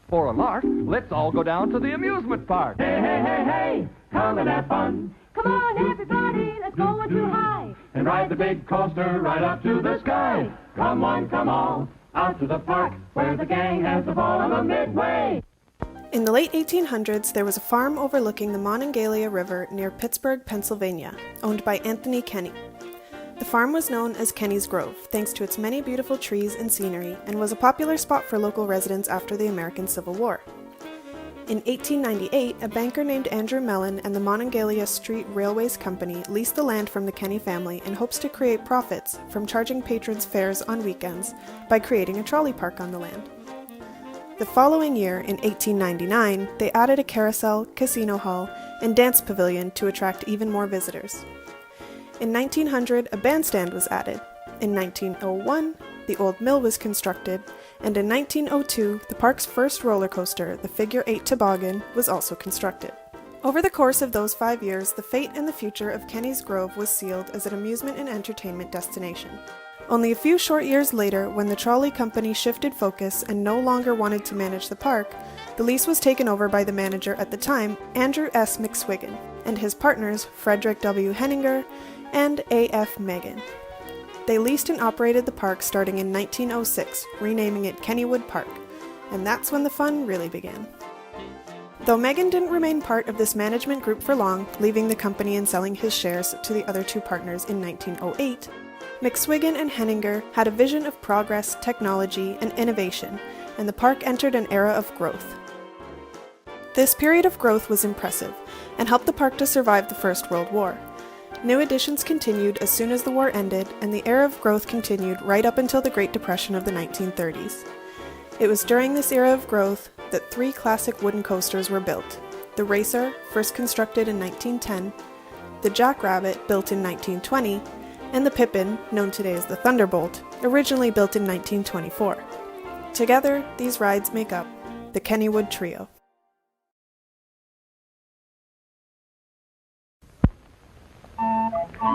For a lark, let's all go down to the amusement park. Hey, hey, hey, hey, come and have fun. Come on, everybody, let's go one too high. And ride the big coaster right up to the sky. Come on, come on, out to the park, where the gang has the ball on the midway. In the late 1800s, there was a farm overlooking the Monongalia River near Pittsburgh, Pennsylvania, owned by Anthony Kenny. The farm was known as Kenny's Grove, thanks to its many beautiful trees and scenery, and was a popular spot for local residents after the American Civil War. In 1898, a banker named Andrew Mellon and the Monongalia Street Railways Company leased the land from the Kenny family in hopes to create profits from charging patrons fares on weekends by creating a trolley park on the land. The following year, in 1899, they added a carousel, casino hall, and dance pavilion to attract even more visitors. In 1900, a bandstand was added. In 1901, the old mill was constructed, and in 1902, the park's first roller coaster, the Figure 8 Toboggan, was also constructed. Over the course of those 5 years, the fate and the future of Kenny's Grove was sealed as an amusement and entertainment destination. Only a few short years later, when the trolley company shifted focus and no longer wanted to manage the park, the lease was taken over by the manager at the time, Andrew S. McSwiggan, and his partners, Frederick W. Henninger and A.F. Megan. They leased and operated the park starting in 1906, renaming it Kennywood Park, and that's when the fun really began. Though Megan didn't remain part of this management group for long, leaving the company and selling his shares to the other two partners in 1908, McSwiggan and Henninger had a vision of progress, technology, and innovation, and the park entered an era of growth. This period of growth was impressive, and helped the park to survive the First World War. New additions continued as soon as the war ended, and the era of growth continued right up until the Great Depression of the 1930s. It was during this era of growth that 3 classic wooden coasters were built: the Racer, first constructed in 1910, the Jackrabbit, built in 1920, and the Pippin, known today as the Thunderbolt, originally built in 1924. Together, these rides make up the Kennywood Trio.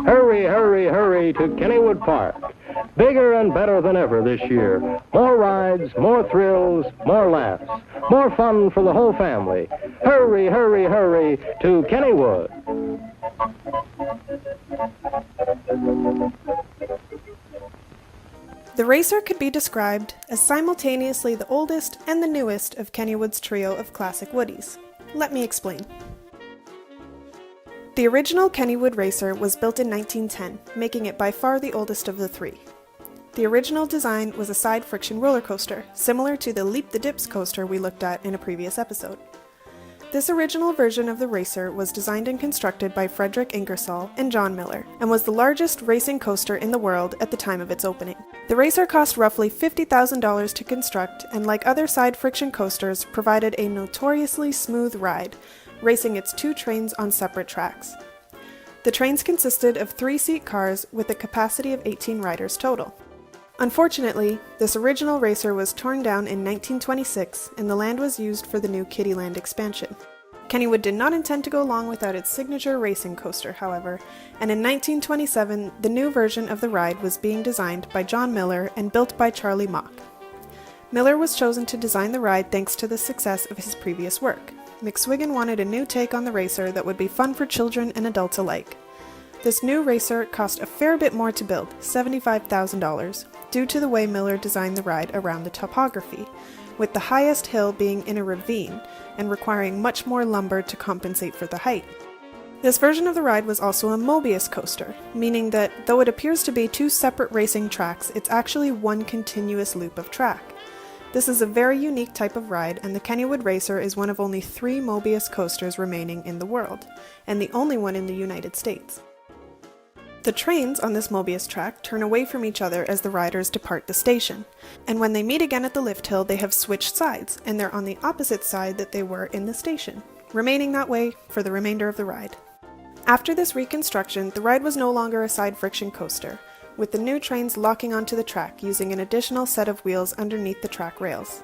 Hurry, hurry, hurry to Kennywood Park. Bigger and better than ever this year. More rides, more thrills, more laughs. More fun for the whole family. Hurry, hurry, hurry to Kennywood. The Racer could be described as simultaneously the oldest and the newest of Kennywood's trio of classic woodies. Let me explain. The original Kennywood Racer was built in 1910, making it by far the oldest of the 3. The original design was a side friction roller coaster, similar to the Leap the Dips coaster we looked at in a previous episode. This original version of the Racer was designed and constructed by Frederick Ingersoll and John Miller, and was the largest racing coaster in the world at the time of its opening. The Racer cost roughly $50,000 to construct, and like other side friction coasters, provided a notoriously smooth ride, racing its 2 trains on separate tracks. The trains consisted of 3-seat cars with a capacity of 18 riders total. Unfortunately, this original Racer was torn down in 1926, and the land was used for the new Kiddieland expansion. Kennywood did not intend to go long without its signature racing coaster, however, and in 1927, the new version of the ride was being designed by John Miller and built by Charlie Mock. Miller was chosen to design the ride thanks to the success of his previous work. McSwiggan wanted a new take on the Racer that would be fun for children and adults alike. This new Racer cost a fair bit more to build, $75,000, due to the way Miller designed the ride around the topography, with the highest hill being in a ravine and requiring much more lumber to compensate for the height. This version of the ride was also a Mobius coaster, meaning that though it appears to be 2 separate racing tracks, it's actually one continuous loop of track. This is a very unique type of ride, and the Kennywood Racer is one of only 3 Mobius coasters remaining in the world, and the only one in the United States. The trains on this Mobius track turn away from each other as the riders depart the station, and when they meet again at the lift hill, they have switched sides, and they're on the opposite side that they were in the station, remaining that way for the remainder of the ride. After this reconstruction, the ride was no longer a side friction coaster, with the new trains locking onto the track using an additional set of wheels underneath the track rails.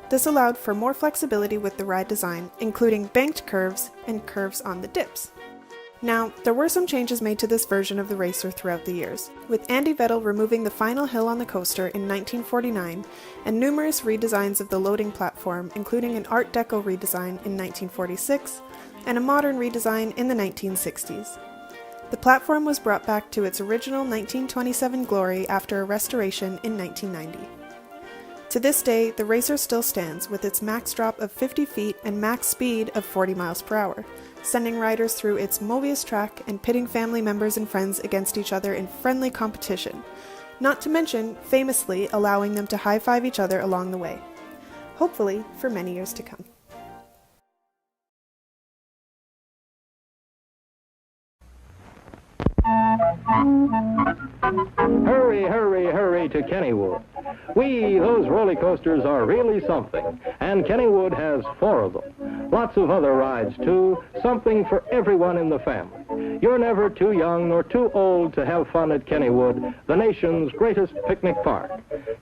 This allowed for more flexibility with the ride design, including banked curves and curves on the dips. Now, there were some changes made to this version of the racer throughout the years, with Andy Vettel removing the final hill on the coaster in 1949, and numerous redesigns of the loading platform, including an Art Deco redesign in 1946, and a modern redesign in the 1960s. The platform was brought back to its original 1927 glory after a restoration in 1990. To this day, the racer still stands with its max drop of 50 feet and max speed of 40 miles per hour, sending riders through its Mobius track and pitting family members and friends against each other in friendly competition, not to mention, famously, allowing them to high-five each other along the way. Hopefully, for many years to come. Hurry, hurry, hurry to Kennywood. Those roller coasters are really something, and Kennywood has 4 of them. Lots of other rides, too, something for everyone in the family. You're never too young nor too old to have fun at Kennywood, the nation's greatest picnic park.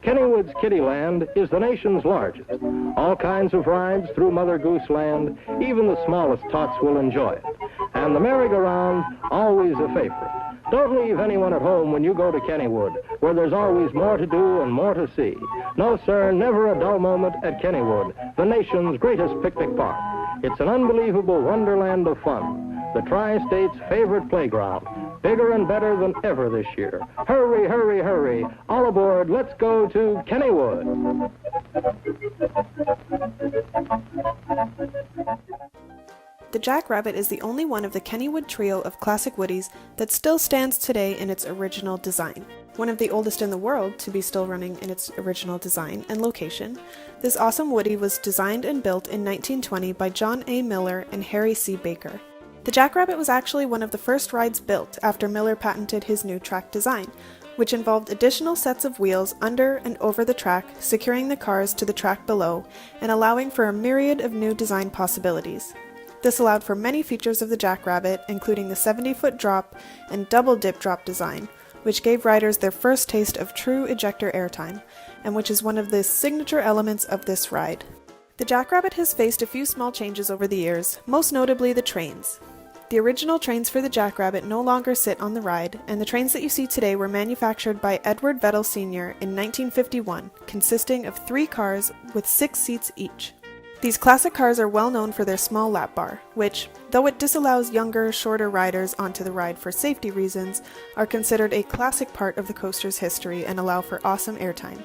Kennywood's Kittyland is the nation's largest. All kinds of rides through Mother Goose Land, even the smallest tots will enjoy it. And the merry-go-round, always a favorite. Don't leave anyone at home when you go to Kennywood, where there's always more to do and more to see. No, sir, never a dull moment at Kennywood, the nation's greatest picnic park. It's an unbelievable wonderland of fun, the Tri-State's favorite playground, bigger and better than ever this year. Hurry, hurry, hurry. All aboard, let's go to Kennywood. The Jackrabbit is the only one of the Kennywood trio of classic Woodies that still stands today in its original design. One of the oldest in the world to be still running in its original design and location, this awesome Woody was designed and built in 1920 by John A. Miller and Harry C. Baker. The Jackrabbit was actually one of the first rides built after Miller patented his new track design, which involved additional sets of wheels under and over the track, securing the cars to the track below, and allowing for a myriad of new design possibilities. This allowed for many features of the Jackrabbit, including the 70-foot drop and double dip drop design, which gave riders their first taste of true ejector airtime, and which is one of the signature elements of this ride. The Jackrabbit has faced a few small changes over the years, most notably the trains. The original trains for the Jackrabbit no longer sit on the ride, and the trains that you see today were manufactured by Edward Vettel Sr. in 1951, consisting of 3 cars with 6 seats each. These classic cars are well known for their small lap bar, which, though it disallows younger, shorter riders onto the ride for safety reasons, are considered a classic part of the coaster's history and allow for awesome airtime.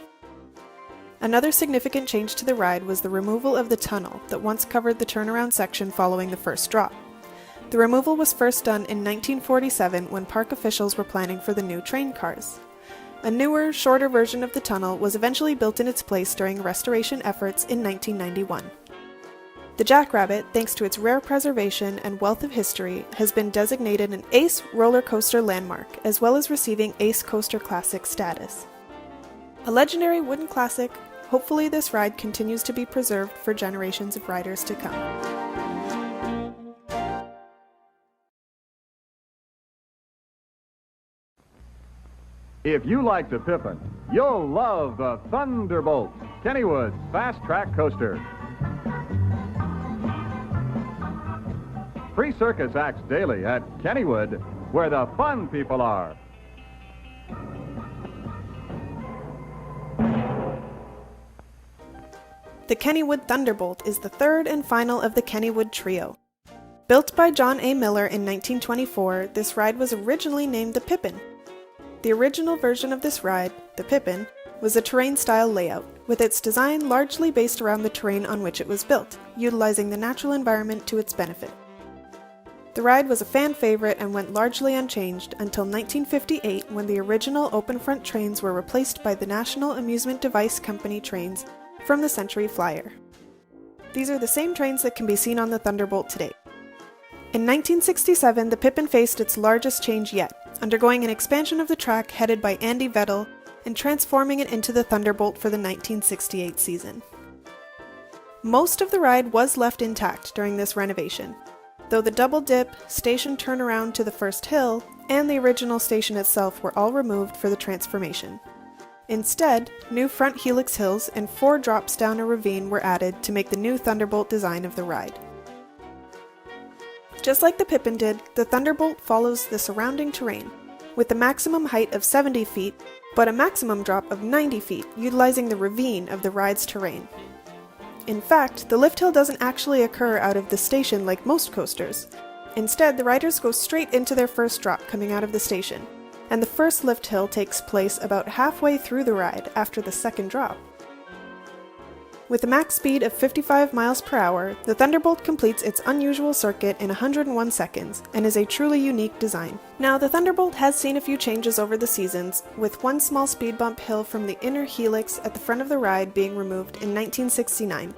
Another significant change to the ride was the removal of the tunnel that once covered the turnaround section following the first drop. The removal was first done in 1947 when park officials were planning for the new train cars. A newer, shorter version of the tunnel was eventually built in its place during restoration efforts in 1991. The Jackrabbit, thanks to its rare preservation and wealth of history, has been designated an ACE roller coaster landmark, as well as receiving ACE Coaster Classic status. A legendary wooden classic, hopefully this ride continues to be preserved for generations of riders to come. If you like the Pippin, you'll love the Thunderbolt, Kennywood's fast-track coaster. Free circus acts daily at Kennywood, where the fun people are. The Kennywood Thunderbolt is the third and final of the Kennywood trio. Built by John A. Miller in 1924, this ride was originally named the Pippin. The original version of this ride, the Pippin, was a terrain-style layout, with its design largely based around the terrain on which it was built, utilizing the natural environment to its benefit. The ride was a fan favorite and went largely unchanged until 1958 when the original open-front trains were replaced by the National Amusement Device Company trains from the Century Flyer. These are the same trains that can be seen on the Thunderbolt today. In 1967, the Pippin faced its largest change yet, undergoing an expansion of the track headed by Andy Vettel and transforming it into the Thunderbolt for the 1968 season. Most of the ride was left intact during this renovation, though the double dip, station turnaround to the first hill, and the original station itself were all removed for the transformation. Instead, new front helix hills and 4 drops down a ravine were added to make the new Thunderbolt design of the ride. Just like the Pippin did, the Thunderbolt follows the surrounding terrain, with a maximum height of 70 feet, but a maximum drop of 90 feet, utilizing the ravine of the ride's terrain. In fact, the lift hill doesn't actually occur out of the station like most coasters. Instead, the riders go straight into their first drop coming out of the station, and the first lift hill takes place about halfway through the ride after the second drop. With a max speed of 55 miles per hour, the Thunderbolt completes its unusual circuit in 101 seconds and is a truly unique design. Now, the Thunderbolt has seen a few changes over the seasons, with one small speed bump hill from the inner helix at the front of the ride being removed in 1969,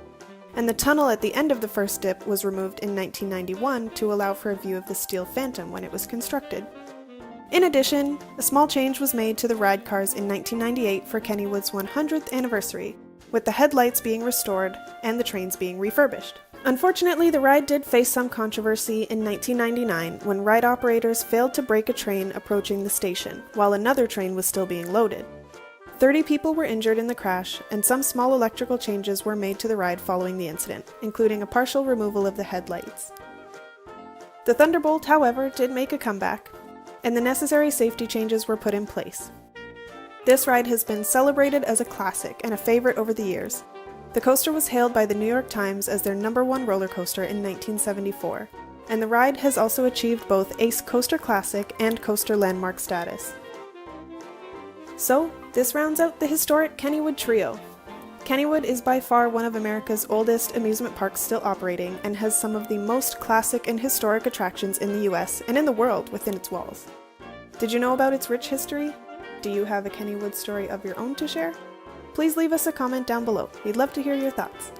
and the tunnel at the end of the first dip was removed in 1991 to allow for a view of the Steel Phantom when it was constructed. In addition, a small change was made to the ride cars in 1998 for Kennywood's 100th anniversary, with the headlights being restored and the trains being refurbished. Unfortunately, the ride did face some controversy in 1999 when ride operators failed to brake a train approaching the station, while another train was still being loaded. 30 people were injured in the crash, and some small electrical changes were made to the ride following the incident, including a partial removal of the headlights. The Thunderbolt, however, did make a comeback, and the necessary safety changes were put in place. This ride has been celebrated as a classic and a favorite over the years. The coaster was hailed by the New York Times as their #1 roller coaster in 1974, and the ride has also achieved both Ace Coaster Classic and Coaster Landmark status. So, this rounds out the historic Kennywood trio. Kennywood is by far one of America's oldest amusement parks still operating and has some of the most classic and historic attractions in the US and in the world within its walls. Did you know about its rich history? Do you have a Kennywood story of your own to share? Please leave us a comment down below. We'd love to hear your thoughts.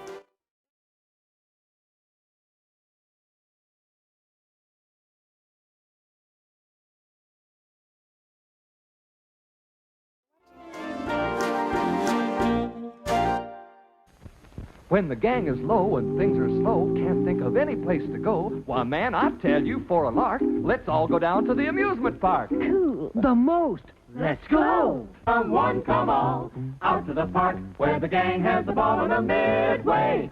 When the gang is low and things are slow, can't think of any place to go, why, man, I tell you, for a lark, let's all go down to the amusement park. Cool. The most. Let's go. Come one, come all, out to the park where the gang has the ball in the midway.